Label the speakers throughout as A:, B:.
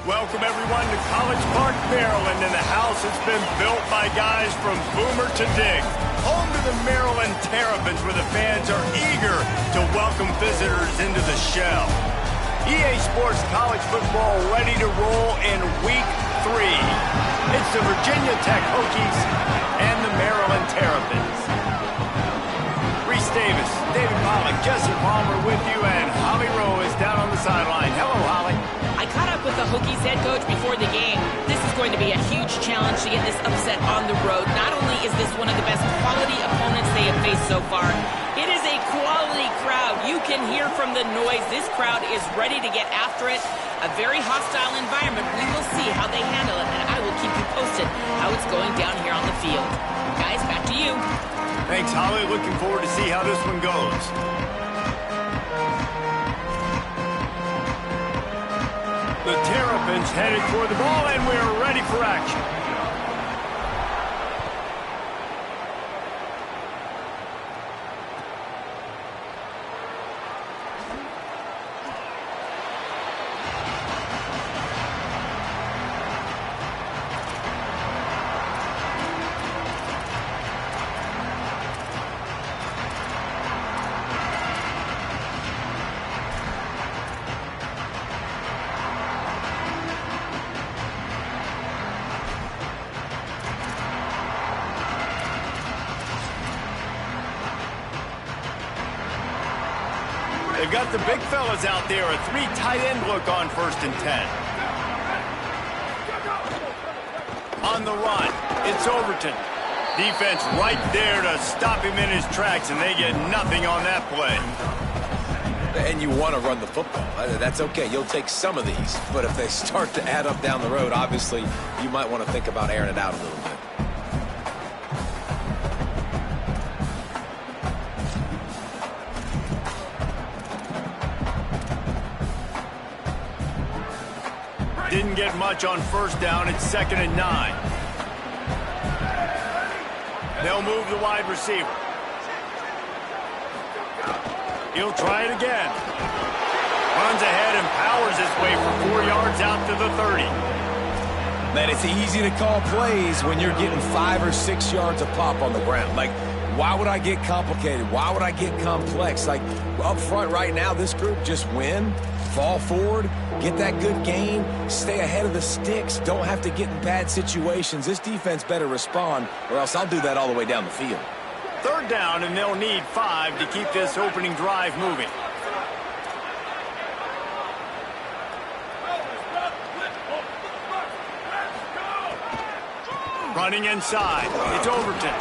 A: Welcome, everyone, to College Park, Maryland, and the house has been built by guys from Boomer to Dig. Home to the Maryland Terrapins, where the fans are eager to welcome visitors into the shell. EA Sports College Football ready to roll in Week 3. It's the Virginia Tech Hokies and the Maryland Terrapins. Reese Davis, David Pollack, Jesse Palmer with you, and Holly Rowe is down on the sideline. Hello, Holly.
B: I caught up with the Hokies head coach before the game. This is going to be a huge challenge to get this upset on the road. Not only is this one of the best quality opponents they have faced so far, it is a quality crowd. You can hear from the noise. This crowd is ready to get after it. A very hostile environment. We will see how they handle it, and I will keep you posted how it's going down here on the field. Guys, back to you.
A: Thanks, Holly. Looking forward to see how this one goes. The Terrapins headed for the ball, and we're ready for action. They've got the big fellas out there, a 3 tight end look on 1st and 10. On the run, it's Overton. Defense right there to stop him in his tracks, and they get nothing on that play.
C: And you want to run the football. That's okay. You'll take some of these. But if they start to add up down the road, obviously, you might want to think about airing it out a little bit.
A: Didn't get much on 1st down. It's 2nd and 9. They'll move the wide receiver. He'll try it again. Runs ahead and powers his way for 4 yards out to the 30.
C: Man, it's easy to call plays when you're getting 5 or 6 yards a pop on the ground. Like, why would I get complicated? Why would I get complex? Like, up front right now, this group just win, fall forward, get that good gain, stay ahead of the sticks, don't have to get in bad situations. This defense better respond, or else I'll do that all the way down the field.
A: 3rd down, and they'll need 5 to keep this opening drive moving. Running inside, it's Overton.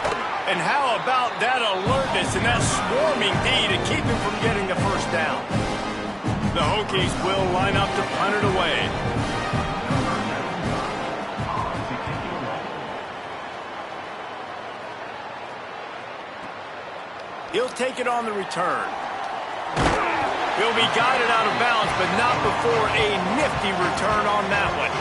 A: And how about that alertness and that swarming D to keep him from getting the 1st down? The Hokies will line up to punt it away. He'll take it on the return. He'll be guided out of bounds, but not before a nifty return on that one.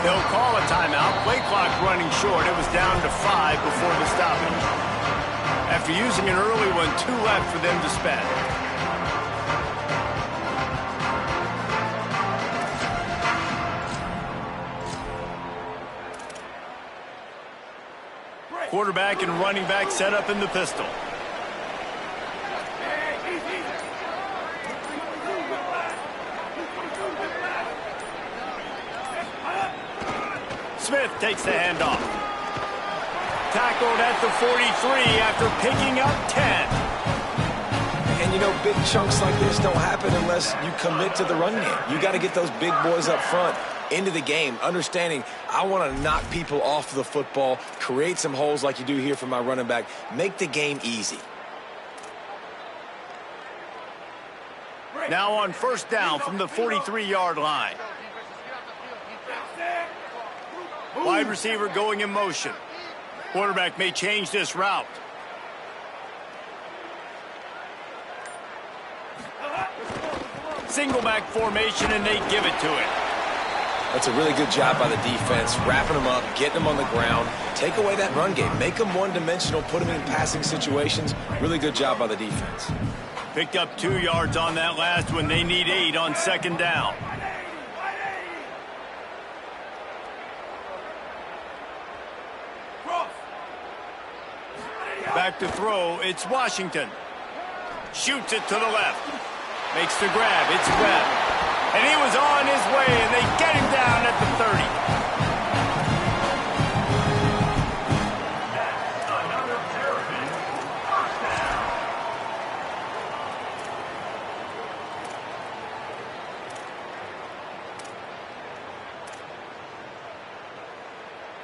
A: They'll call a timeout. Play clock running short. It was down to 5 before the stoppage. After using an early one, 2 left for them to spend. Quarterback and running back set up in the pistol. Smith takes the handoff. Tackled at the 43 after picking up 10.
C: And, you know, big chunks like this don't happen unless you commit to the run game. You got to get those big boys up front into the game, understanding I want to knock people off the football, create some holes like you do here for my running back, make the game easy.
A: Now on 1st down from the 43-yard line. Wide receiver going in motion. Quarterback may change this route. Single back formation, and they give it to him.
C: That's a really good job by the defense, wrapping them up, getting them on the ground. Take away that run game. Make them one-dimensional, put them in passing situations. Really good job by the defense.
A: Picked up 2 yards on that last one. They need 8 on second down. Back to throw. It's Washington. Shoots it to the left. Makes the grab. It's Webb. And he was on his way, and they get him down at the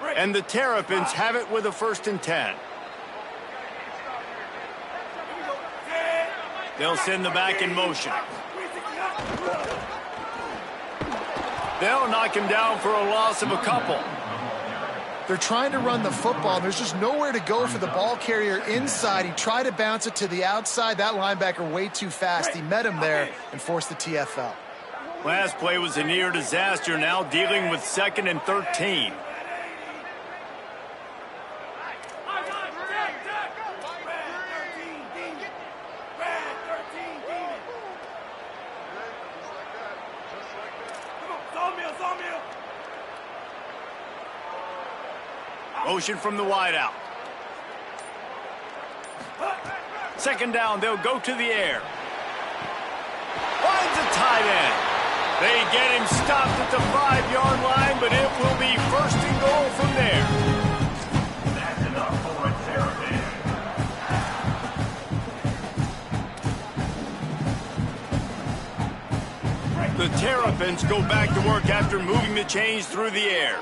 A: 30. And the Terrapins have it with a 1st and 10. They'll send the back in motion. They'll knock him down for a loss of a couple.
D: They're trying to run the football. There's just nowhere to go for the ball carrier inside. He tried to bounce it to the outside. That linebacker way too fast. He met him there and forced the TFL.
A: Last play was a near disaster. Now dealing with 2nd and 13. Motion from the wideout. 2nd down, they'll go to the air. Finds a tight end. They get him stopped at the 5-yard line, but it will be 1st and goal from there. That's enough for a Terrapin. The Terrapins go back to work after moving the chains through the air.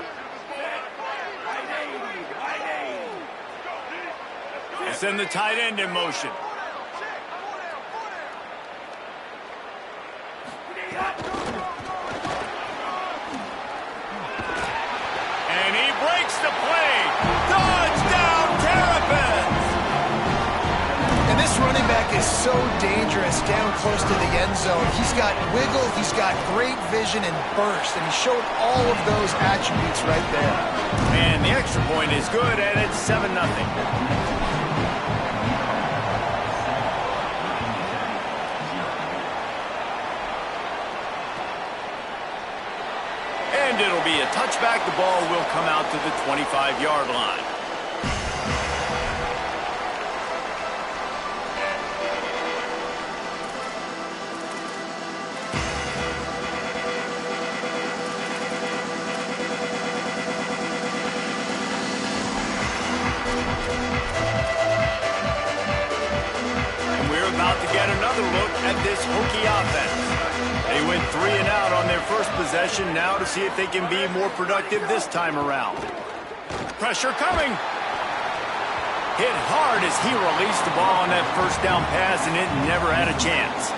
A: Send the tight end in motion. And he breaks the play. Touchdown, Terrapins!
D: And this running back is so dangerous down close to the end zone. He's got wiggle, he's got great vision and burst, and he showed all of those attributes right there.
A: And the extra point is good, and it's 7-0. And it'll be a touchback. The ball will come out to the 25-yard line. And we're about to get another look at this Hokie offense. They went 3 and out on their first possession, now to see if they can be more productive this time around. Pressure coming. Hit hard as he released the ball on that 1st down pass, and it never had a chance.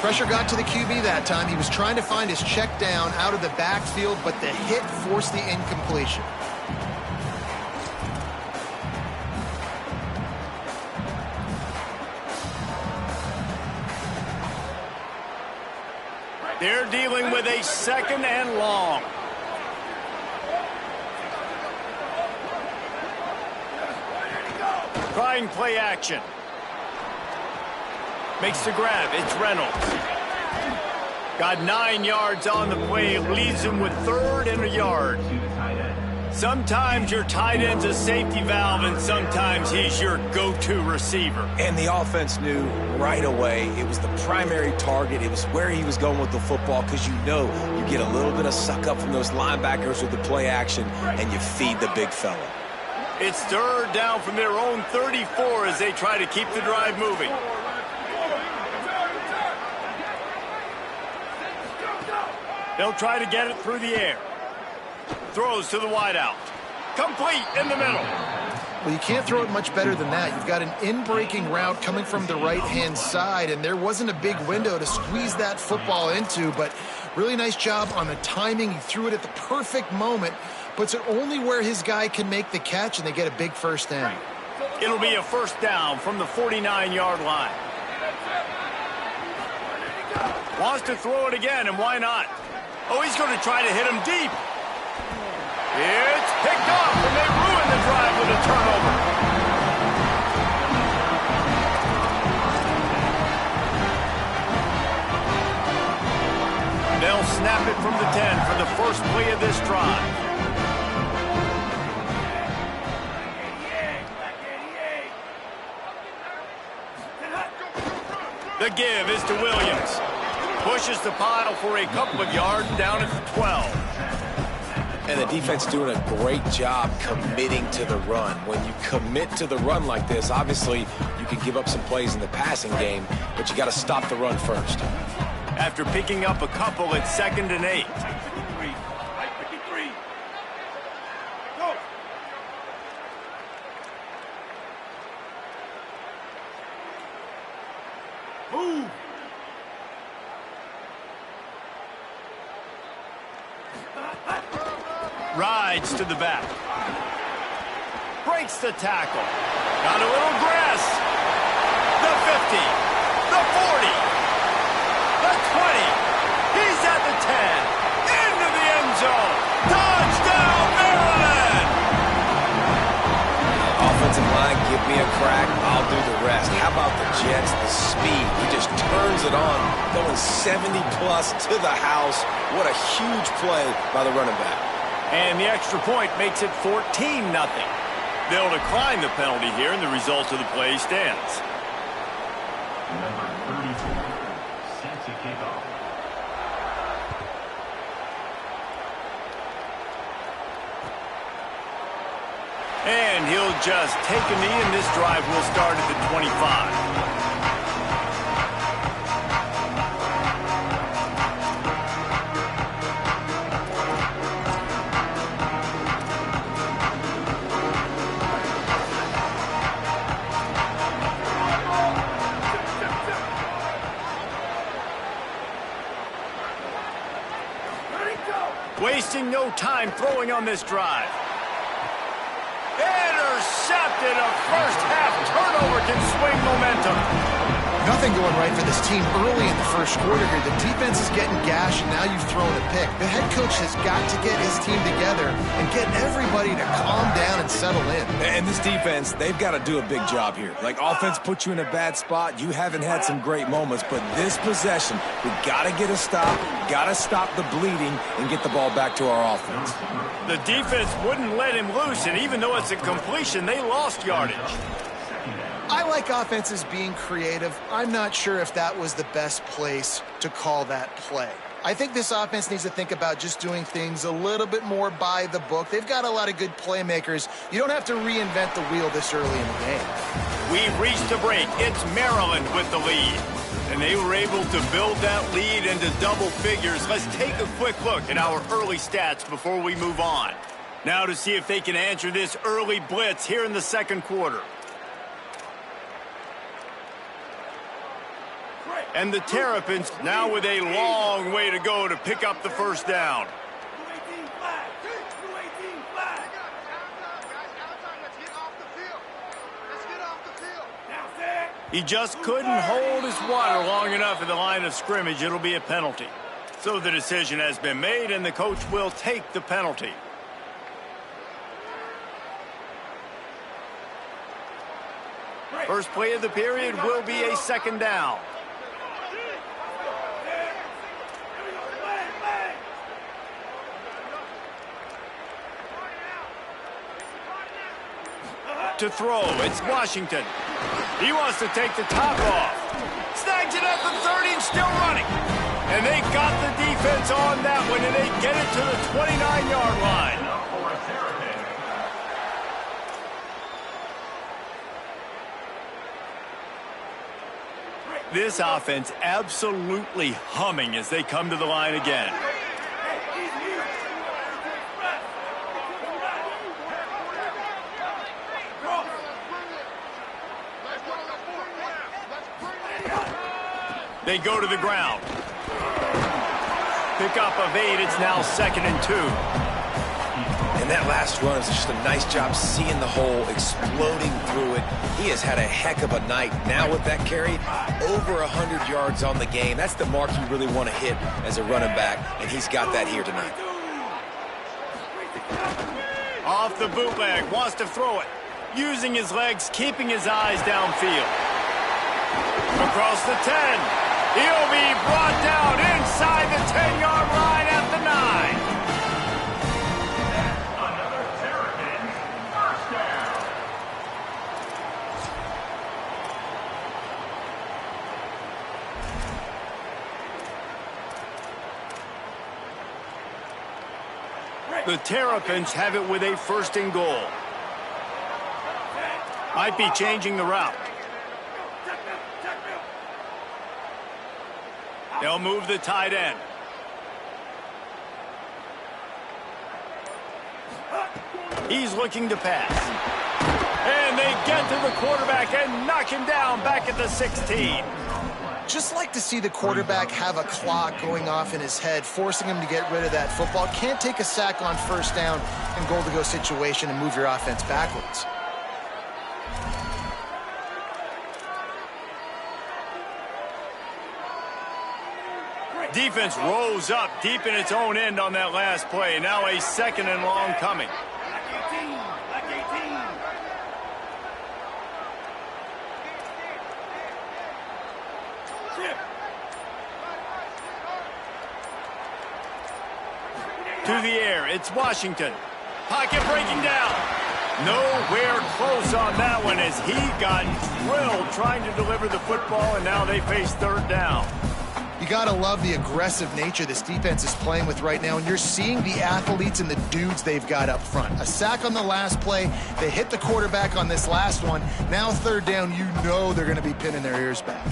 D: Pressure got to the QB that time. He was trying to find his check down out of the backfield, but the hit forced the incompletion.
A: They're dealing with a 2nd and long. Trying play action. Makes the grab. It's Reynolds. Got 9 yards on the play. Leaves him with 3rd and a yard. Sometimes your tight end's a safety valve, and sometimes he's your go-to receiver.
C: And the offense knew right away it was the primary target. It was where he was going with the football, because you know you get a little bit of suck up from those linebackers with the play action, and you feed the big fella.
A: It's 3rd down from their own 34 as they try to keep the drive moving. They'll try to get it through the air. Throws to the wideout. Complete in the middle.
D: Well, you can't throw it much better than that. You've got an in-breaking route coming from the right-hand side, and there wasn't a big window to squeeze that football into, but really nice job on the timing. He threw it at the perfect moment, puts it only where his guy can make the catch, and they get a big 1st down.
A: It'll be a 1st down from the 49-yard line. Wants to throw it again, and why not? Oh, he's going to try to hit him deep. It's picked off, and they ruin the drive with a turnover. They'll snap it from the 10 for the first play of this drive. The give is to Williams. Pushes the pile for a couple of yards down at the 12.
C: And the defense doing a great job committing to the run. When you commit to the run like this, obviously you can give up some plays in the passing game, but you got to stop the run first.
A: After picking up a couple at 2nd and 8. Move. Rides to the back. Breaks the tackle. Got a little grass. The 50. The 40. The 20. He's at the 10. Into the end zone. Touchdown, Maryland!
C: Offensive line, give me a crack. I'll do the rest. How about the Jets? The speed. He just turns it on, going 70-plus to the house. What a huge play by the running back.
A: And the extra point makes it 14-0. They'll decline the penalty here, and the result of the play stands.
E: Number 34, set to kick off.
A: And he'll just take a knee, and this drive will start at the 25. Wasting no time throwing on this drive. Intercepted. A first-half turnover can swing momentum.
D: Nothing going right for this team early in the first quarter here. The defense is getting gashed, and now you've thrown a pick. The head coach has got to get his team together and get everybody to calm down and settle in.
C: And this defense, they've got to do a big job here. Like, offense puts you in a bad spot. You haven't had some great moments, but this possession, we got to get a stop, got to stop the bleeding, and get the ball back to our offense.
A: The defense wouldn't let him loose, and even though it's a completion, they lost yardage.
D: I like offenses being creative. I'm not sure if that was the best place to call that play. I think this offense needs to think about just doing things a little bit more by the book. They've got a lot of good playmakers. You don't have to reinvent the wheel this early in the game.
A: We've reached a break. It's Maryland with the lead. And they were able to build that lead into double figures. Let's take a quick look at our early stats before we move on. Now to see if they can answer this early blitz here in the second quarter. And the Terrapins now with a long way to go to pick up the first down. He just couldn't hold his water long enough at the line of scrimmage. It'll be a penalty. So the decision has been made, and the coach will take the penalty. First play of the period will be a second down. To throw, it's Washington. He wants to take the top off. Snags it at the 30 and still running. And they got the defense on that one, and they get it to the 29-yard line. This offense absolutely humming as they come to the line again. They go to the ground. Pick up of 8. It's now 2nd and 2.
C: And And that last run is just a nice job seeing the hole, exploding through it. He has had a heck of a night. Now with that carry, over 100 yards on the game. That's the mark you really want to hit as a running back, and he's got that here tonight.
A: Off the bootleg, wants to throw it. Using his legs, keeping his eyes downfield. Across the 10. He'll be brought down inside the 10-yard line at the 9.
E: Another Terrapin first down.
A: The Terrapins have it with a 1st and goal. Might be changing the route. They'll move the tight end. He's looking to pass. And they get to the quarterback and knock him down back at the 16.
D: Just like to see the quarterback have a clock going off in his head, forcing him to get rid of that football. Can't take a sack on 1st down and goal-to-go situation and move your offense backwards.
A: Defense rose up deep in its own end on that last play. Now a 2nd and long coming. To the air, it's Washington. Pocket breaking down. Nowhere close on that one as he got drilled trying to deliver the football, and now they face 3rd down.
D: You got to love the aggressive nature this defense is playing with right now, and you're seeing the athletes and the dudes they've got up front. A sack on the last play. They hit the quarterback on this last one. Now 3rd down, you know they're going to be pinning their ears back.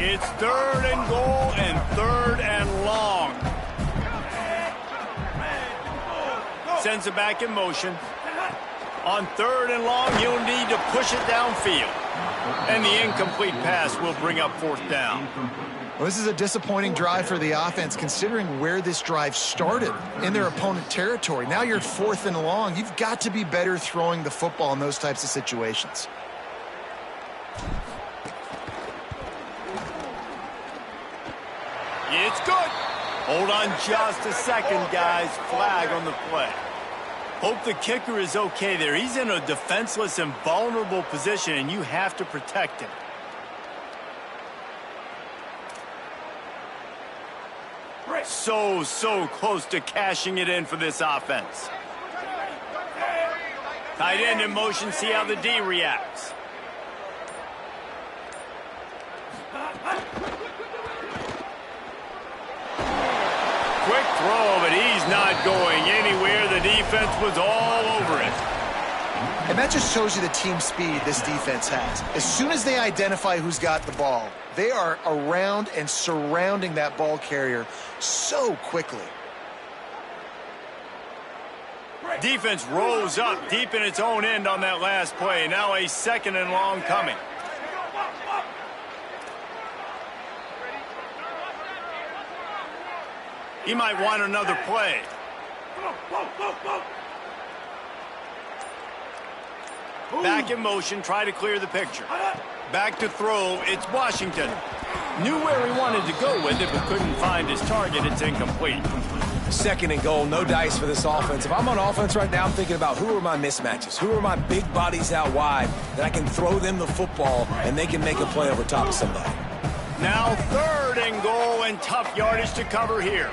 A: It's 3rd and goal and 3rd and long. Sends it back in motion. On 3rd and long, he'll need to push it downfield. And the incomplete pass will bring up 4th down.
D: Well, this is a disappointing drive for the offense, considering where this drive started in their opponent territory. Now you're at 4th and long. You've got to be better throwing the football in those types of situations.
A: It's good. Hold on just a second, guys. Flag on the play. Hope the kicker is okay there. He's in a defenseless and vulnerable position, and you have to protect him. So close to cashing it in for this offense. Tight end in motion, see how the D reacts. Quick throw, but he's not going anywhere. The defense was all over it.
D: And that just shows you the team speed this defense has. As soon as they identify who's got the ball, they are around and surrounding that ball carrier so quickly.
A: Defense rose up deep in its own end on that last play. Now a 2nd and long coming. He might want another play. Back in motion, try to clear the picture. Back to throw, it's Washington. Knew where he wanted to go with it, but couldn't find his target. It's incomplete.
C: 2nd and goal, no dice for this offense. If I'm on offense right now, I'm thinking about who are my mismatches? Who are my big bodies out wide that I can throw them the football and they can make a play over top of somebody?
A: Now 3rd and goal and tough yardage to cover here.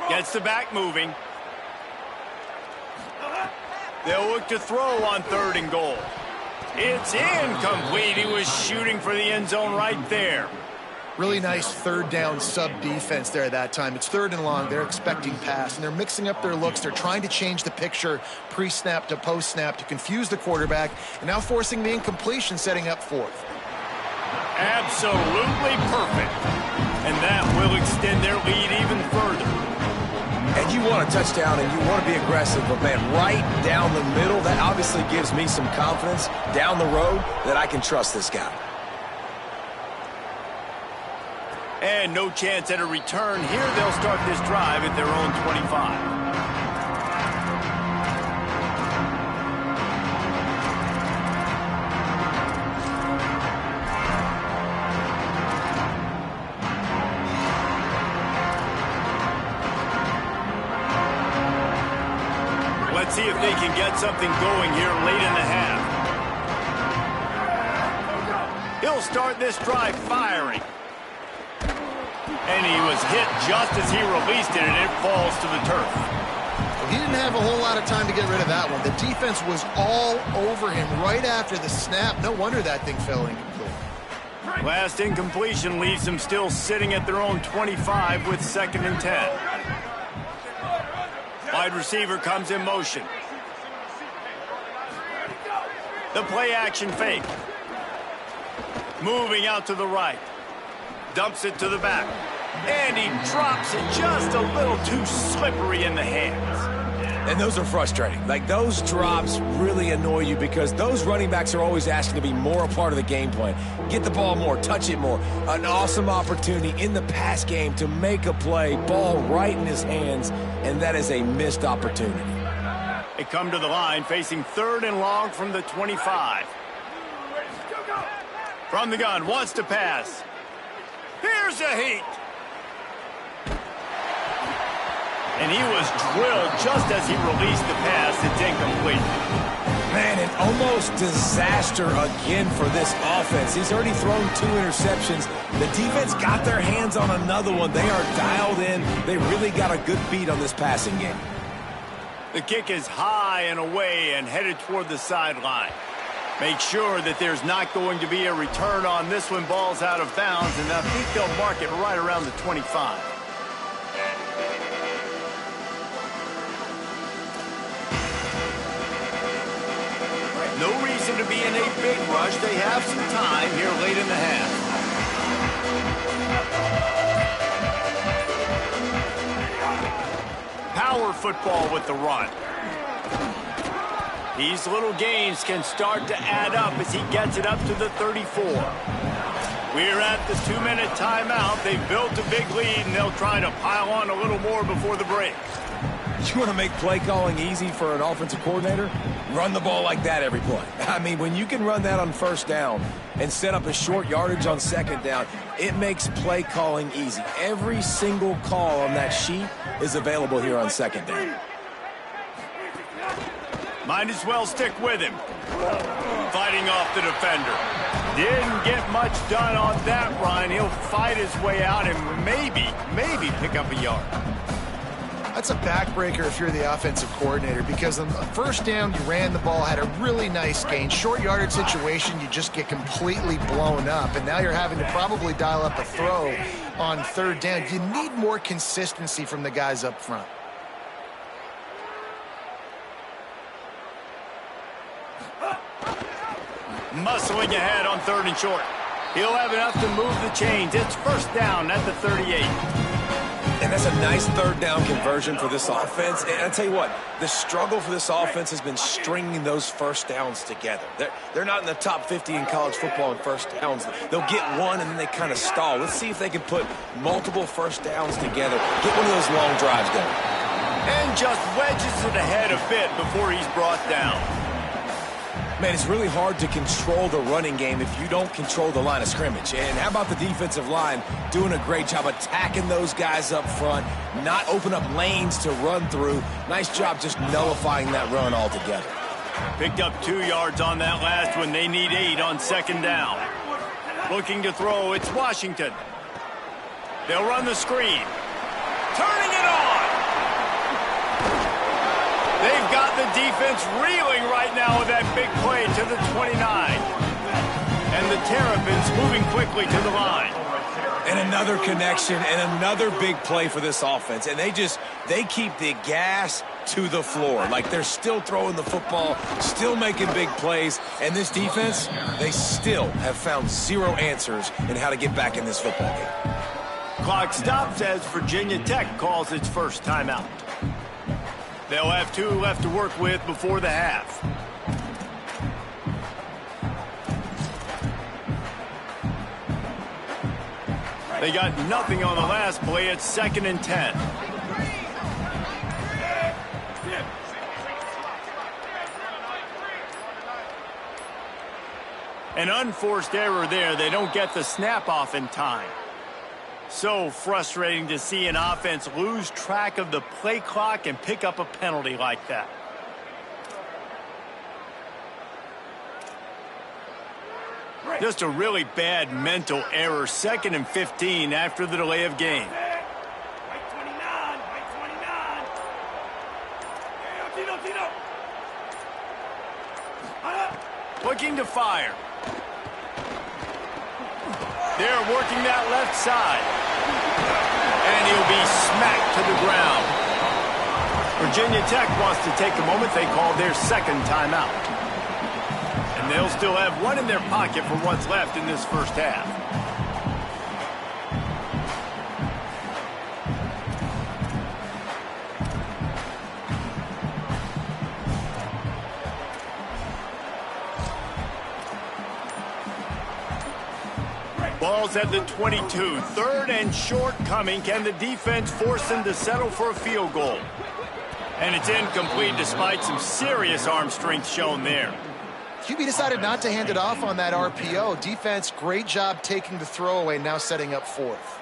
A: Gets the back moving. They'll look to throw on 3rd and goal. It's incomplete. He was shooting for the end zone right there.
D: Really nice 3rd down sub defense there that time. It's 3rd and long. They're expecting pass, and they're mixing up their looks. They're trying to change the picture pre-snap to post-snap to confuse the quarterback, and now forcing the incompletion, setting up 4th.
A: Absolutely perfect. And that will extend their lead even further.
C: And you want a touchdown and you want to be aggressive, but, man, right down the middle, that obviously gives me some confidence down the road that I can trust this guy.
A: And no chance at a return here. They'll start this drive at their own 25. Let's see if they can get something going here late in the half. He'll start this drive firing. And he was hit just as he released it, and it falls to the turf.
D: He didn't have a whole lot of time to get rid of that one. The defense was all over him right after the snap. No wonder that thing fell incomplete.
A: Last incompletion leaves them still sitting at their own 25 with 2nd and 10. Wide receiver comes in motion. The play action fake. Moving out to the right. Dumps it to the back. And he drops it just a little too slippery in the hands.
C: And those are frustrating. Like, those drops really annoy you because those running backs are always asking to be more a part of the game plan. Get the ball more, touch it more. An awesome opportunity in the pass game to make a play, ball right in his hands, and that is a missed opportunity.
A: They come to the line facing 3rd and long from the 25. From the gun, wants to pass. Here's a heat. And he was drilled just as he released the pass. It's incomplete.
C: Man, an almost disaster again for this offense. He's already thrown 2 interceptions. The defense got their hands on another one. They are dialed in. They really got a good beat on this passing game.
A: The kick is high and away and headed toward the sideline. Make sure that there's not going to be a return on this one. Ball's out of bounds, and I think they'll mark it right around the 25. No reason to be in a big rush. They have some time here late in the half. Power football with the run. These little gains can start to add up as he gets it up to the 34. We're at the 2-minute timeout. They've built a big lead, and they'll try to pile on a little more before the break.
C: You want to make play calling easy for an offensive coordinator? Run the ball like that every play. I mean, when you can run that on 1st down and set up a short yardage on 2nd down, it makes play calling easy. Every single call on that sheet is available here on 2nd down.
A: Might as well stick with him. Fighting off the defender. Didn't get much done on that run. He'll fight his way out and maybe pick up a yard.
D: That's a backbreaker if you're the offensive coordinator, because on the 1st down, you ran the ball, had a really nice gain. Short yardage situation, you just get completely blown up, and now you're having to probably dial up a throw on 3rd down. You need more consistency from the guys up front.
A: Muscling ahead on 3rd and short. He'll have enough to move the chains. It's 1st down at the 38.
C: And that's a nice 3rd down conversion for this offense. And I tell you what, the struggle for this offense has been stringing those 1st downs together. They're not in the top 50 in college football in 1st downs. They'll get one and then they kind of stall. Let's see if they can put multiple 1st downs together. Get one of those long drives going.
A: And just wedges it ahead a bit before he's brought down.
C: Man, it's really hard to control the running game if you don't control the line of scrimmage. And how about the defensive line doing a great job attacking those guys up front, not open up lanes to run through. Nice job just nullifying that run altogether.
A: Picked up 2 yards on that last one. They need 8 on 2nd down. Looking to throw, it's Washington. They'll run the screen. Turning it on. They've got the defense reeling right now with that big play to the 29. And the Terrapins moving quickly to the line.
C: And another connection and another big play for this offense. And they keep the gas to the floor. Like, they're still throwing the football, still making big plays. And this defense, they still have found 0 answers in how to get back in this football game.
A: Clock stops as Virginia Tech calls its first timeout. They'll have 2 left to work with before the half. They got nothing on the last play. It's 2nd and 10. An unforced error there. They don't get the snap off in time. So frustrating to see an offense lose track of the play clock and pick up a penalty like that. Just a really bad mental error. 2nd and 15 after the delay of game. Looking to fire. They're working that left side. And he'll be smacked to the ground. Virginia Tech wants to take a moment. They call their 2nd timeout. And they'll still have 1 in their pocket for what's left in this first half. Ball's at the 22. 3rd and short coming. Can the defense force them to settle for a field goal? And it's incomplete despite some serious arm strength shown there.
D: QB decided not to hand it off on that RPO. Defense, great job taking the throwaway, now setting up 4th.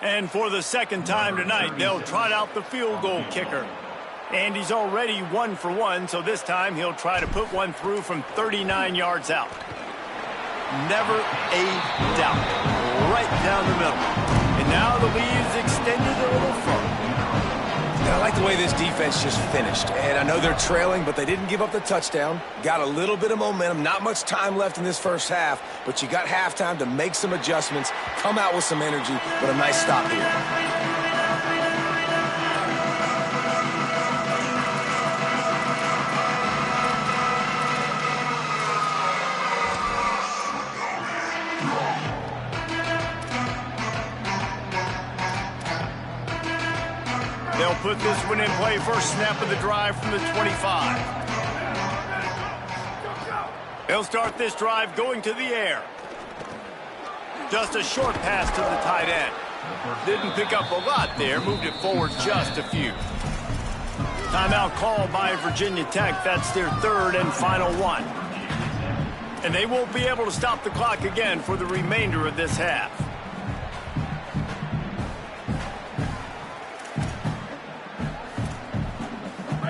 A: And for the 2nd time tonight, they'll trot out the field goal kicker. And he's already 1 for 1, so this time he'll try to put one through from 39 yards out. Never a doubt. Right down the middle. And now the lead is extended a little further.
C: I like the way this defense just finished. And I know they're trailing, but they didn't give up the touchdown. Got a little bit of momentum. Not much time left in this first half, but you got halftime to make some adjustments, come out with some energy, but a nice stop here.
A: They'll put this one in play. First snap of the drive from the 25. They'll start this drive going to the air. Just a short pass to the tight end. Didn't pick up a lot there. Moved it forward just a few. Timeout called by Virginia Tech. That's their 3rd and final one. And they won't be able to stop the clock again for the remainder of this half.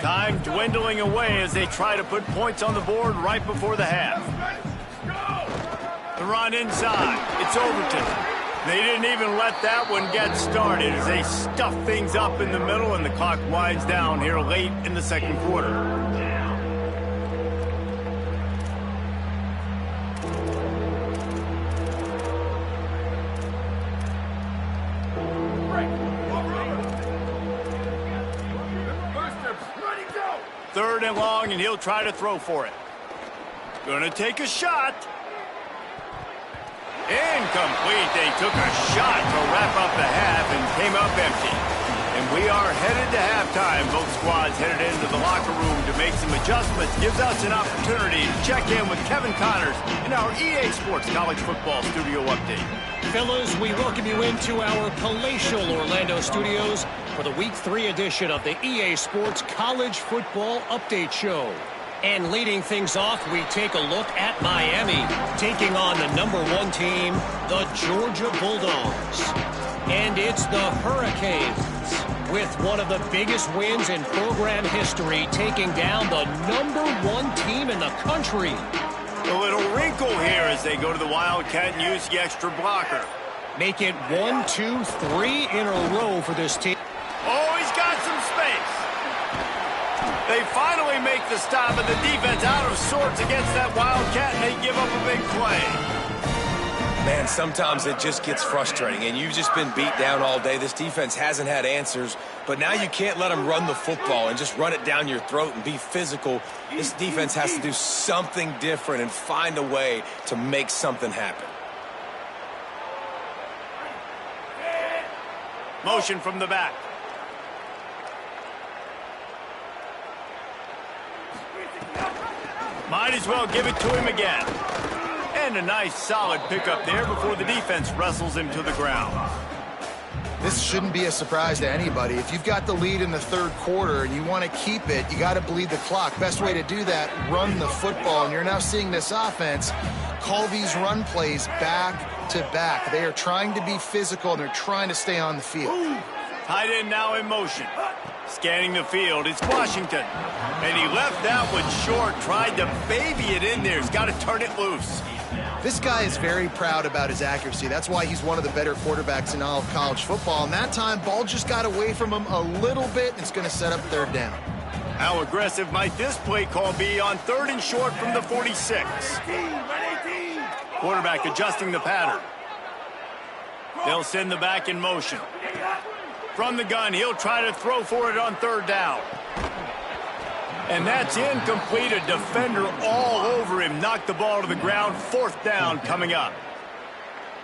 A: Time dwindling away as they try to put points on the board right before the half. The run inside. It's Overton. They didn't even let that one get started as they stuff things up in the middle and the clock winds down here late in the 2nd quarter. Third and long, and he'll try to throw for it. Gonna take a shot. Incomplete. They took a shot to wrap up the half and came up empty. And we are headed to halftime. Both squads headed into the locker room to make some adjustments. Gives us an opportunity to check in with Kevin Connors in our EA Sports College Football Studio Update.
F: Fellas, we welcome you into our palatial Orlando studios for the Week 3 edition of the EA Sports College Football Update Show. And leading things off, we take a look at Miami, taking on the #1 team, the Georgia Bulldogs. And it's the Hurricanes, with one of the biggest wins in program history, taking down the #1 team in the country.
A: A little wrinkle here as they go to the Wildcat and use the extra blocker.
F: Make it 1, 2, 3 in a row for this team.
A: Oh, he's got some space. They finally make the stop, and the defense out of sorts against that Wildcat, and they give up a big play.
C: Man, sometimes it just gets frustrating, and you've just been beat down all day. This defense hasn't had answers, but now you can't let them run the football and just run it down your throat and be physical. This defense has to do something different and find a way to make something happen.
A: Motion from the back. Might as well give it to him again. And a nice solid pickup there before the defense wrestles him to the ground.
D: This shouldn't be a surprise to anybody. If you've got the lead in the third quarter and you want to keep it, you got to bleed the clock. Best way to do that, run the football. And you're now seeing this offense call these run plays back to back. They are trying to be physical, and they're trying to stay on the field.
A: Tight end now in motion. Scanning the field, it's Washington. And he left that one short, tried to baby it in there. He's got to turn it loose.
D: This guy is very proud about his accuracy. That's why he's one of the better quarterbacks in all of college football. And that time, ball just got away from him a little bit, and it's going to set up third down.
A: How aggressive might this play call be on 3rd and short from the 46? Quarterback adjusting the pattern. They'll send the back in motion. From the gun, he'll try to throw for it on 3rd down. And that's incomplete. A defender all over him. Knocked the ball to the ground. 4th down coming up.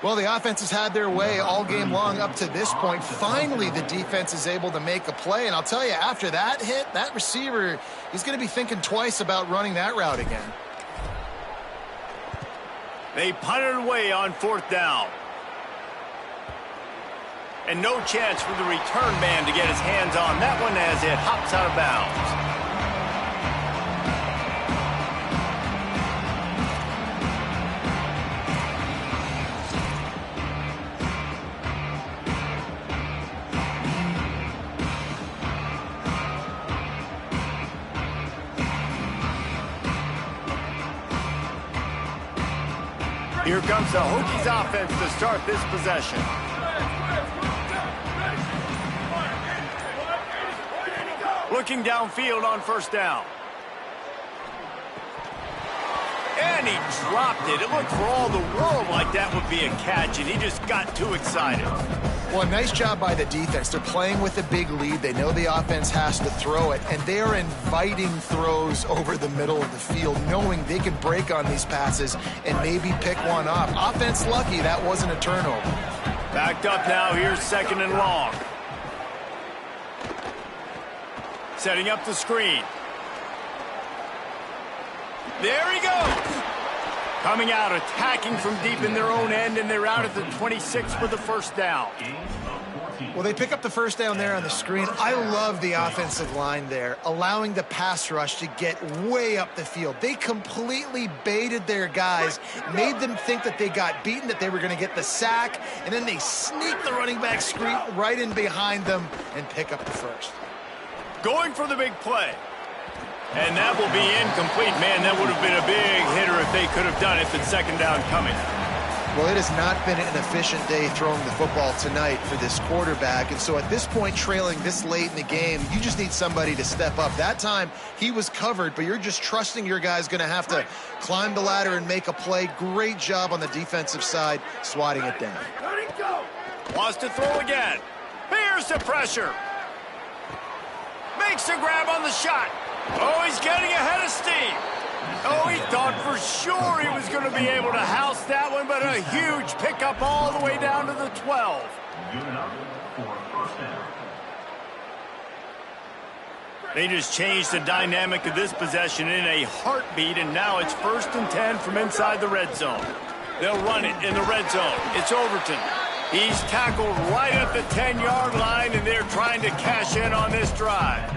D: Well, the offense has had their way all game long up to this point. Finally, the defense is able to make a play. And I'll tell you, after that hit, that receiver, he's going to be thinking twice about running that route again.
A: They punted away on 4th down. And no chance for the return man to get his hands on that one as it hops out of bounds. Here comes the Hokies offense to start this possession. Looking downfield on 1st down. And he dropped it. It looked for all the world like that would be a catch, and he just got too excited.
D: Well, nice job by the defense. They're playing with a big lead. They know the offense has to throw it, and they are inviting throws over the middle of the field, knowing they can break on these passes and maybe pick one off. Offense lucky that wasn't a turnover.
A: Backed up now. Here's 2nd and long. Setting up the screen. There he goes. Coming out, attacking from deep in their own end, and they're out at the 26 for the 1st down.
D: Well, they pick up the 1st down there on the screen. I love the offensive line there, allowing the pass rush to get way up the field. They completely baited their guys, made them think that they got beaten, that they were going to get the sack, and then they sneak the running back screen right in behind them and pick up the 1st.
A: Going for the big play. And that will be incomplete. Man, that would have been a big hitter if they could have done it. But 2nd down coming.
D: Well, it has not been an efficient day throwing the football tonight for this quarterback. And so at this point, trailing this late in the game, you just need somebody to step up. That time, he was covered, but you're just trusting your guy's going to have to climb the ladder and make a play. Great job on the defensive side, swatting it down.
A: Wants to throw again. Here's the pressure. Makes a grab on the shot. Oh, he's getting ahead of steam. Oh, he thought for sure he was going to be able to house that one, but a huge pickup all the way down to the 12. They just changed the dynamic of this possession in a heartbeat, and now it's 1st and 10 from inside the red zone. They'll run it in the red zone. It's Overton. He's tackled right at the 10-yard line, and they're trying to cash in on this drive.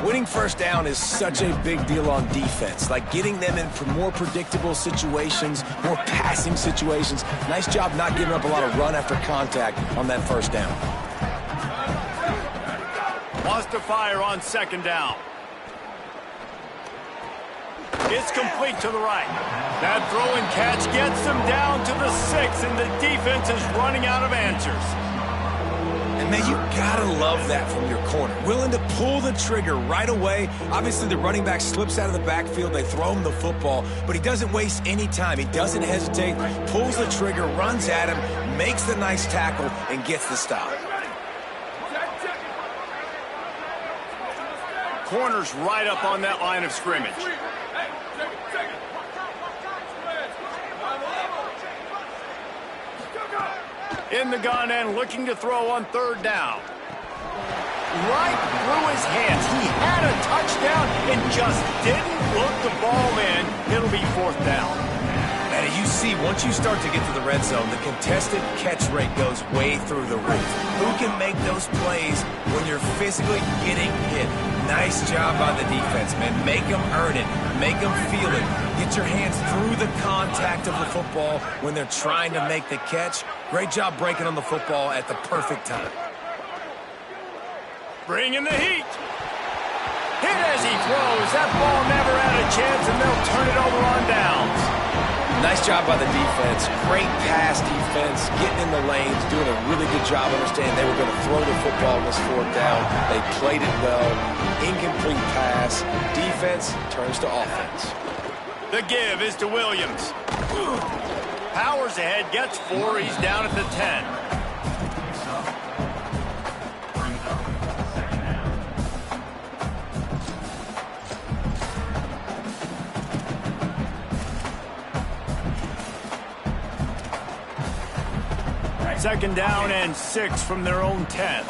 C: Winning 1st down is such a big deal on defense, like getting them in for more predictable situations, more passing situations. Nice job not giving up a lot of run after contact on that 1st down.
A: Wants to fire on 2nd down. It's complete to the right. That throw and catch gets them down to the 6, and the defense is running out of answers.
C: And, man, you got to love that from your corner. Willing to pull the trigger right away. Obviously, the running back slips out of the backfield. They throw him the football, but he doesn't waste any time. He doesn't hesitate, pulls the trigger, runs at him, makes the nice tackle, and gets the stop.
A: Corner's right up on that line of scrimmage. In the gun and looking to throw on 3rd down. right through his hands. He had a touchdown and just didn't look the ball in. It'll be 4th down.
C: And you see, once you start to get to the red zone, the contested catch rate goes way through the roof. Who can make those plays when you're physically getting hit? Nice job by the defense, man. Make them earn it. Make them feel it. Get your hands through the contact of the football when they're trying to make the catch. Great job breaking on the football at the perfect time.
A: Bringing the heat. Hit as he throws. That ball never had a chance, and they'll turn it over on downs.
C: Nice job by the defense. Great pass defense, getting in the lanes, doing a really good job understanding they were going to throw the football in this 4th down. They played it well. Incomplete pass. Defense turns to offense.
A: The give is to Williams. Powers ahead, gets 4. He's down at the 10. Second down and 6 from their own 10.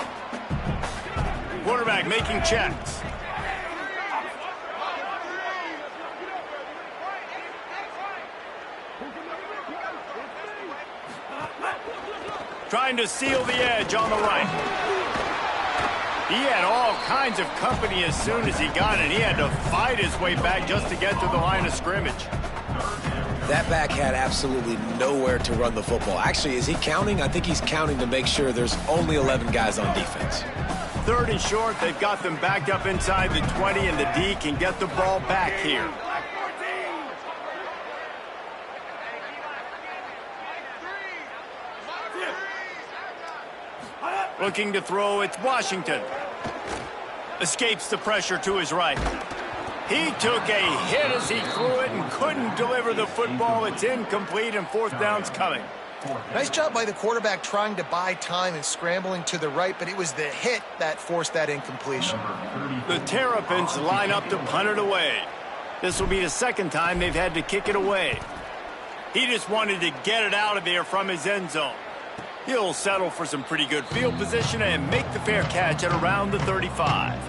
A: Quarterback making checks. Trying to seal the edge on the right. He had all kinds of company as soon as he got it. He had to fight his way back just to get to the line of scrimmage.
C: That back had absolutely nowhere to run the football. Actually, is he counting? I think he's counting to make sure there's only 11 guys on defense.
A: 3rd and short. They've got them backed up inside the 20, and the D can get the ball back here. Looking to throw, it's Washington. Escapes the pressure to his right. He took a hit as he threw it and couldn't deliver the football. It's incomplete, and 4th down's coming.
D: Nice job by the quarterback trying to buy time and scrambling to the right, but it was the hit that forced that incompletion.
A: The Terrapins line up to punt it away. This will be the 2nd time they've had to kick it away. He just wanted to get it out of there from his end zone. He'll settle for some pretty good field position and make the fair catch at around the 35.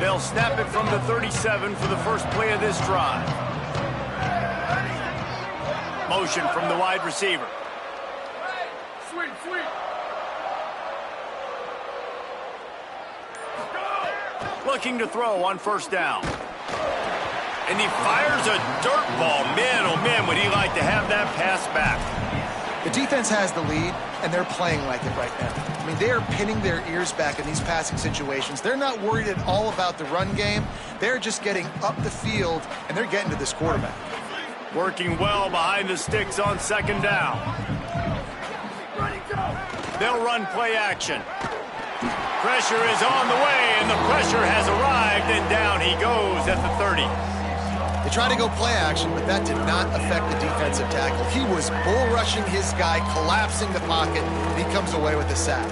A: They'll snap it from the 37 for the first play of this drive. Motion from the wide receiver.
E: Sweet, sweet.
A: Looking to throw on 1st down. And he fires a dirt ball. Man, oh man, would he like to have that pass back.
D: The defense has the lead, and they're playing like it right now. I mean, they are pinning their ears back in these passing situations. They're not worried at all about the run game. They're just getting up the field, and they're getting to this quarterback.
A: Working well behind the sticks on 2nd down. They'll run play action. Pressure is on the way, and the pressure has arrived, and down he goes at the 30.
D: They tried to go play action, but that did not affect the defensive tackle. He was bull rushing his guy, collapsing the pocket, and he comes away with a sack.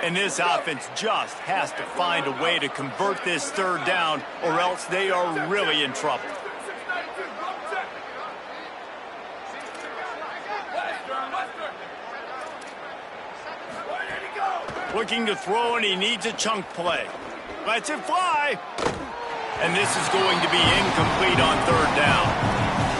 A: And this offense just has to find a way to convert this 3rd down, or else they are really in trouble. Looking to throw, and he needs a chunk play. Lets it fly. And this is going to be incomplete on 3rd down.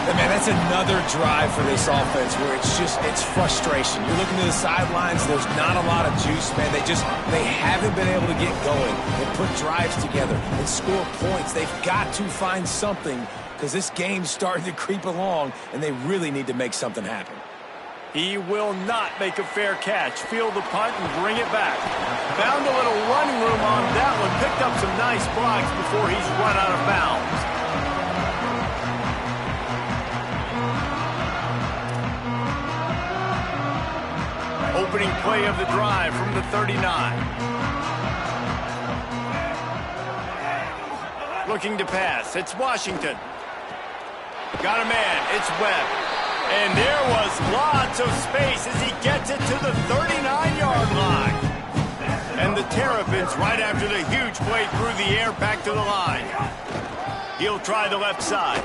C: And man, that's another drive for this offense where it's frustration. You're looking to the sidelines, there's not a lot of juice, man. They haven't been able to get going and put drives together and score points. They've got to find something because this game's starting to creep along, and they really need to make something happen.
A: He will not make a fair catch. Field the punt and bring it back. Found a little running room on that one. Picked up some nice blocks before he's run out of bounds. Opening play of the drive from the 39. Looking to pass. It's Washington. Got a man. It's Webb. And there was lots of space as he gets it to the 39-yard line. And the Terrapins, right after the huge play through the air, back to the line. He'll try the left side.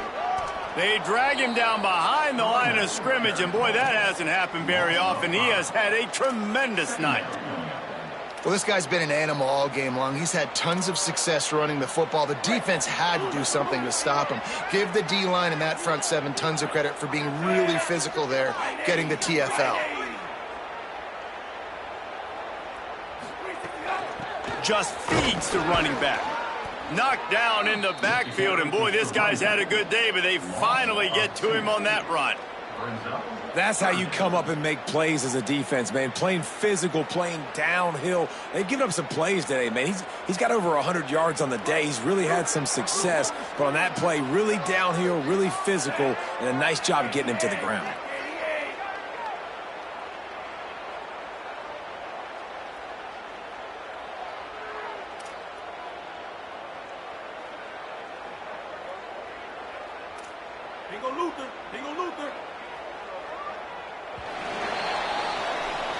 A: They drag him down behind the line of scrimmage, and boy, that hasn't happened very often. He has had a tremendous night.
D: Well, this guy's been an animal all game long. He's had tons of success running the football. The defense had to do something to stop him. Give the D-line and that front seven tons of credit for being really physical there, getting the TFL.
A: Just feeds the running back. Knocked down in the backfield, and boy, this guy's had a good day, but they finally get to him on that run.
C: That's how you come up and make plays as a defense, man. Playing physical, playing downhill. They've given up some plays today, man. He's got over 100 yards on the day. He's really had some success. But on that play, really downhill, really physical, and a nice job getting him to the ground.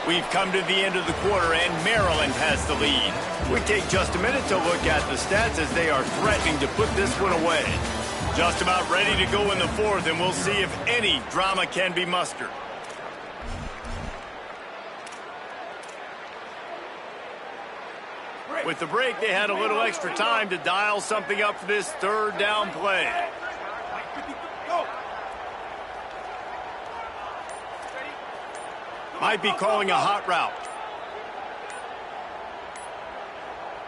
A: We've come to the end of the quarter, and Maryland has the lead. We take just a minute to look at the stats as they are threatening to put this one away. Just about ready to go in the fourth, and we'll see if any drama can be mustered. With the break, they had a little extra time to dial something up for this third down play. Might be calling a hot route.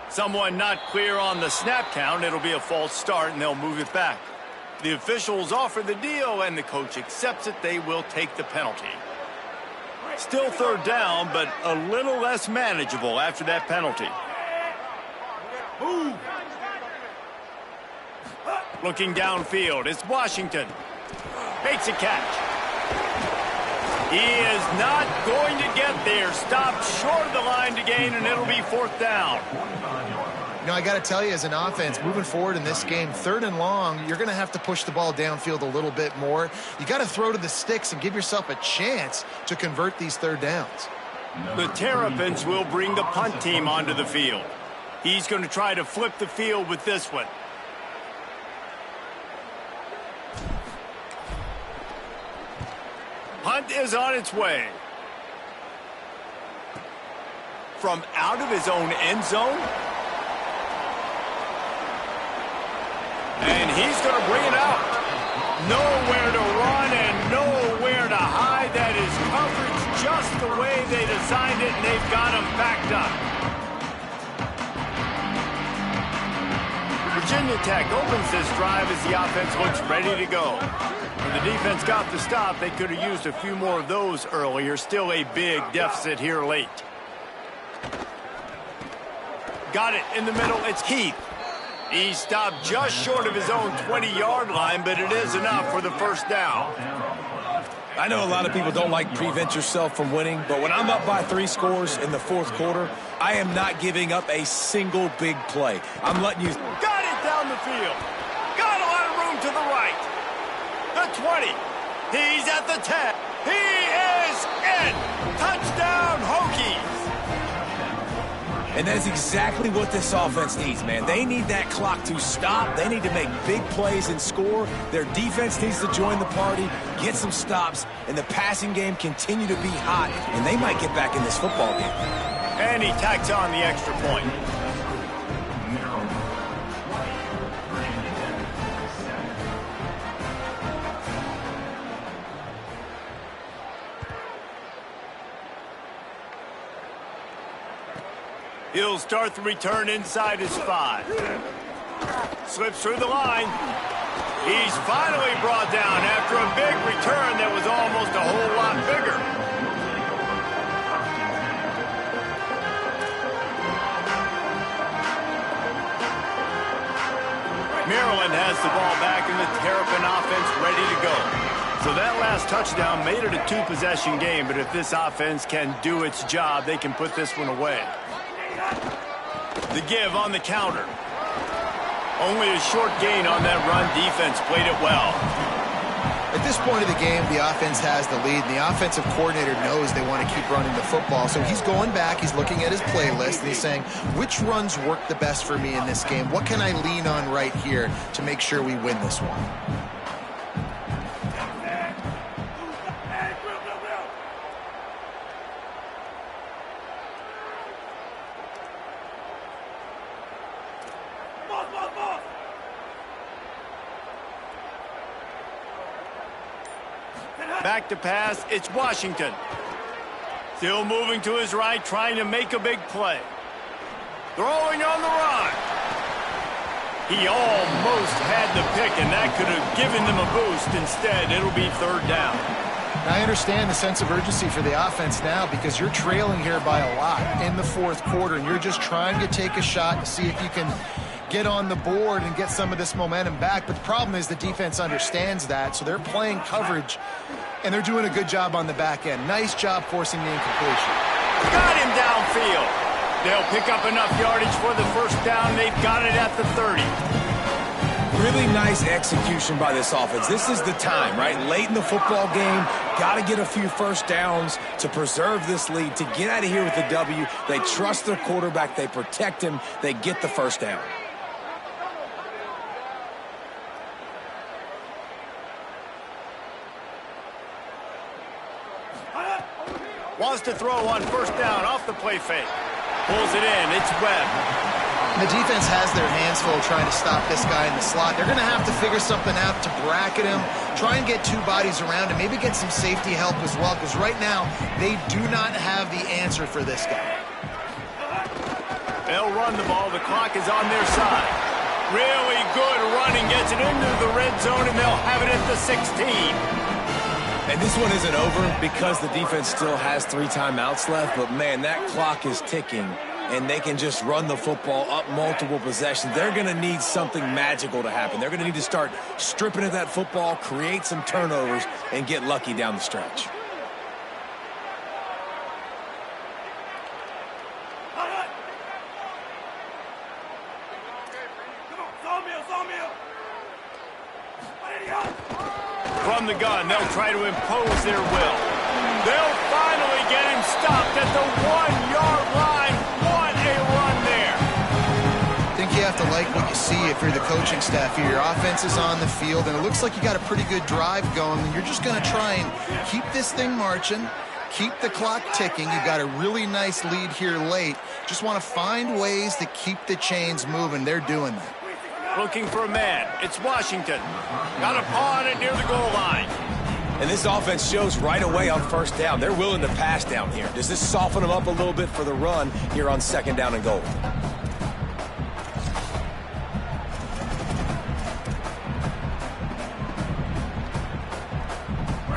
A: Someone not clear on the snap count. It'll be a false start, and they'll move it back. The officials offer the deal, and the coach accepts it. They will take the penalty. Still third down, but a little less manageable after that penalty. Looking downfield, it's Washington. Makes a catch. He is not going to get there. Stopped short of the line to gain, and it'll be fourth down.
D: You know, I got to tell you, as an offense, moving forward in this game, third and long, you're going to have to push the ball downfield a little bit more. You got to throw to the sticks and give yourself a chance to convert these third downs.
A: The Terrapins will bring the punt team onto the field. He's going to try to flip the field with this one. Punt is on its way. From out of his own end zone. And he's going to bring it out. Nowhere to run and nowhere to hide. That is coverage just the way they designed it, and they've got him backed up. Virginia Tech opens this drive as the offense looks ready to go. When the defense got the stop, they could have used a few more of those earlier. Still a big deficit here late. Got it in the middle. It's Heath. He stopped just short of his own 20-yard line, but it is enough for the first down.
C: I know a lot of people don't like prevent yourself from winning, but when I'm up by 3 scores in the fourth quarter, I am not giving up a single big play. I'm letting you...
A: Got it down the field. Got a lot of room to the right. The 20. He's at the 10. He is in. Touchdown, Hokies.
C: And that is exactly what this offense needs, man. They need that clock to stop. They need to make big plays and score. Their defense needs to join the party, get some stops, and the passing game continue to be hot, and they might get back in this football game.
A: And he tacks on the extra point. He'll start the return inside his 5. Slips through the line. He's finally brought down after a big return that was almost a whole lot bigger. Maryland has the ball back and the Terrapin offense ready to go. So that last touchdown made it a 2-possession game, but if this offense can do its job, they can put this one away. The give on the counter. Only a short gain on that run. Defense played it well.
D: At this point of the game, the offense has the lead, and the offensive coordinator knows they want to keep running the football. So he's going back, he's looking at his playlist, and he's saying, which runs work the best for me in this game? What can I lean on right here to make sure we win this one?
A: Back to pass, it's Washington. Still moving to his right, trying to make a big play. Throwing on the run. He almost had the pick, and that could have given them a boost. Instead, it'll be third down.
D: I understand the sense of urgency for the offense now because you're trailing here by a lot in the fourth quarter, and you're just trying to take a shot to see if you can get on the board and get some of this momentum back. But the problem is the defense understands that, so they're playing coverage, and they're doing a good job on the back end. Nice job forcing the incompletion.
A: Got him downfield. They'll pick up enough yardage for the first down. They've got it at the 30.
C: Really nice execution by this offense. This is the time, right? Late in the football game, got to get a few first downs to preserve this lead, to get out of here with the W. They trust their quarterback. They protect him. They get the first down.
A: Wants to throw on first down off the play fake. Pulls it in. It's Webb.
D: The defense has their hands full trying to stop this guy in the slot. They're going to have to figure something out to bracket him, try and get two bodies around him, maybe get some safety help as well, because right now they do not have the answer for this guy.
A: They'll run the ball. The clock is on their side. Really good running. Gets it into the red zone, and they'll have it at the 16.
C: And this one isn't over because the defense still has 3 timeouts left, but man, that clock is ticking, and they can just run the football up multiple possessions. They're going to need something magical to happen. They're going to need to start stripping at that football, create some turnovers, and get lucky down the stretch.
A: From the gun, they'll try to impose their will. They'll finally get him stopped at the 1-yard line. What a run there.
D: I think you have to like what you see if you're the coaching staff here. Your offense is on the field, and it looks like you got a pretty good drive going, and you're just going to try and keep this thing marching, keep the clock ticking. You've got a really nice lead here late. Just want to find ways to keep the chains moving. They're doing that.
A: Looking for a man. It's Washington. Got a paw on it near the goal line.
C: And this offense shows right away on first down. They're willing to pass down here. Does this soften them up a little bit for the run here on second down and goal?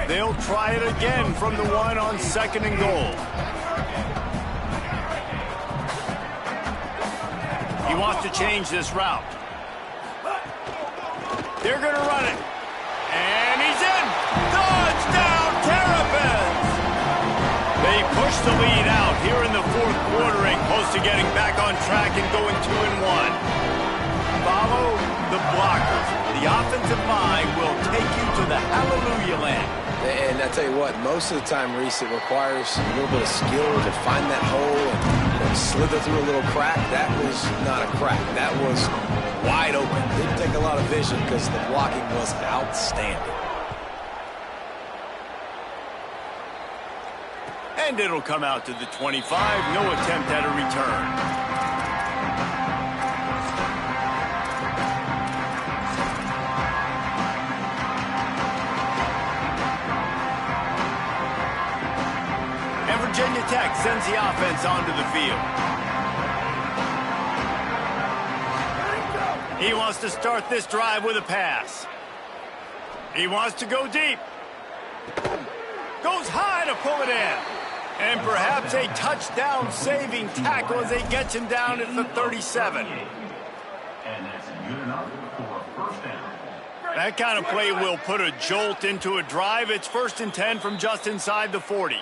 A: They'll try it again from the 1 on second and goal. He wants to change this route. They're going to run it. And he's in. Touchdown, Terrapins! They push the lead out here in the fourth quarter and close to getting back on track and going 2-1. Follow the blockers. The offensive line will take you to the hallelujah land.
C: And I tell you what, most of the time, Reese, it requires a little bit of skill to find that hole and slither through a little crack. That was not a crack. That was wide open. Didn't take a lot of vision because the blocking was outstanding.
A: And it'll come out to the 25. No attempt at a return. Virginia Tech sends the offense onto the field. He wants to start this drive with a pass. He wants to go deep. Goes high to pull it in. And perhaps a touchdown-saving tackle as they get him down at the 37. That kind of play will put a jolt into a drive. It's 1st and 10 from just inside the 40.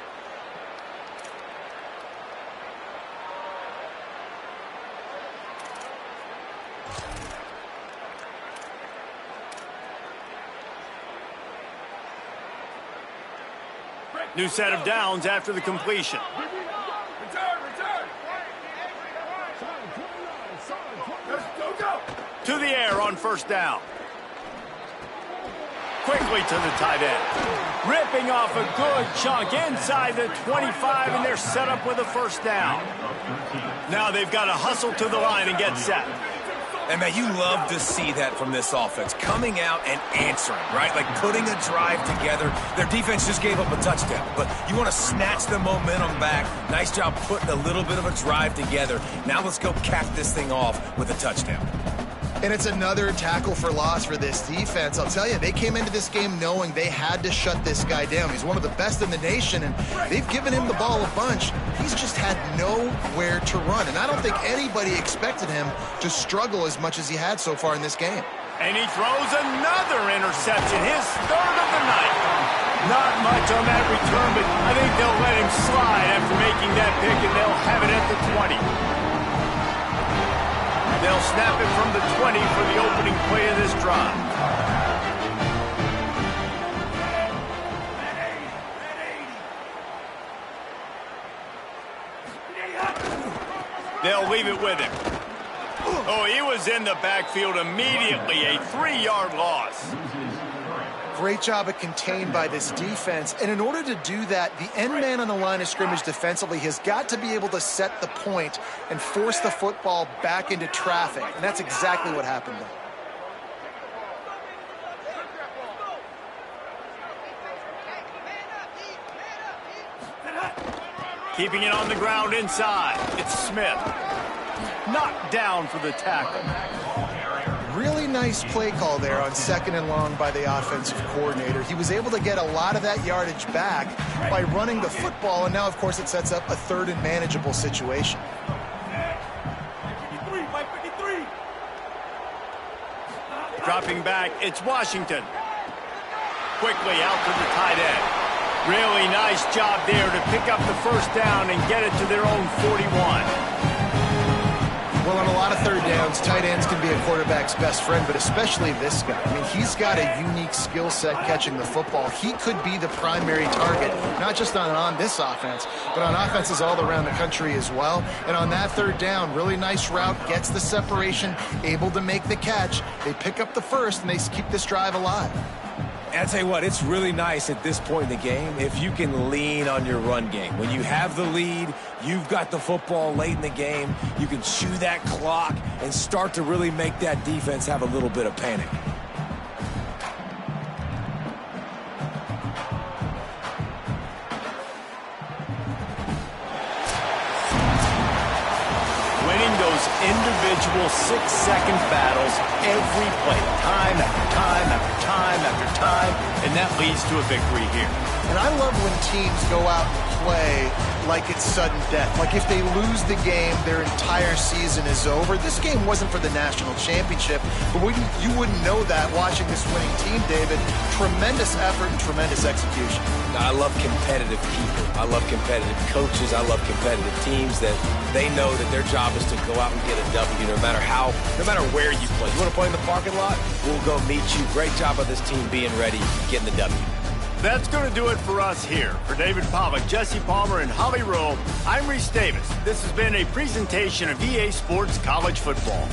A: New set of downs after the completion.
E: Return. Go.
A: To the air on first down. Quickly to the tight end. Ripping off a good chunk inside the 25, and they're set up with a first down. Now they've got to hustle to the line and get set.
C: And, man, you love to see that from this offense. Coming out and answering, right? Like putting a drive together. Their defense just gave up a touchdown. But you want to snatch the momentum back. Nice job putting a little bit of a drive together. Now let's go cap this thing off with a touchdown.
D: And it's another tackle for loss for this defense. I'll tell you, they came into this game knowing they had to shut this guy down. He's one of the best in the nation, and they've given him the ball a bunch. He's just had nowhere to run, and I don't think anybody expected him to struggle as much as he had so far in this game.
A: And he throws another interception, his third of the night. Not much on that return, but I think they'll let him slide after making that pick, and they'll have it at the 20. They'll snap it from the 20 for the opening play of this drive. They'll leave it with him. Oh, he was in the backfield immediately, a 3-yard loss.
D: Great job at contained by this defense. And in order to do that, the end man on the line of scrimmage defensively has got to be able to set the point and force the football back into traffic. And that's exactly what happened there.
A: Keeping it on the ground inside. It's Smith. Knocked down for the tackle.
D: Really nice play call there on 2nd and long by the offensive coordinator. He was able to get a lot of that yardage back by running the football, and now, of course, it sets up a 3rd and manageable situation.
E: 53.
A: Dropping back, it's Washington. Quickly out to the tight end. Really nice job there to pick up the first down and get it to their own 41.
D: Well, on a lot of 3rd downs, tight ends can be a quarterback's best friend, but especially this guy. I mean, he's got a unique skill set catching the football. He could be the primary target, not just on this offense, but on offenses all around the country as well. And on that 3rd down, really nice route, gets the separation, able to make the catch. They pick up the first, and they keep this drive alive.
C: And I'll tell you what, it's really nice at this point in the game if you can lean on your run game. When you have the lead, you've got the football late in the game, you can chew that clock and start to really make that defense have a little bit of panic.
A: Winning those individual 6-second battles every play, time after time after time after time, and that leads to a victory here.
D: And I love when teams go out and play like it's sudden death. Like if they lose the game, their entire season is over. This game wasn't for the national championship, but you wouldn't know that watching this winning team, David. Tremendous effort and tremendous execution.
C: I love competitive people. I love competitive coaches. I love competitive teams that they know that their job is to go out and get a W no matter where you play. You want to play in the parking lot? We'll go meet you. Great job of this team being ready, getting the W.
A: That's going to do it for us here. For David Pollack, Jesse Palmer, and Holly Rowe, I'm Reese Davis. This has been a presentation of EA Sports College Football.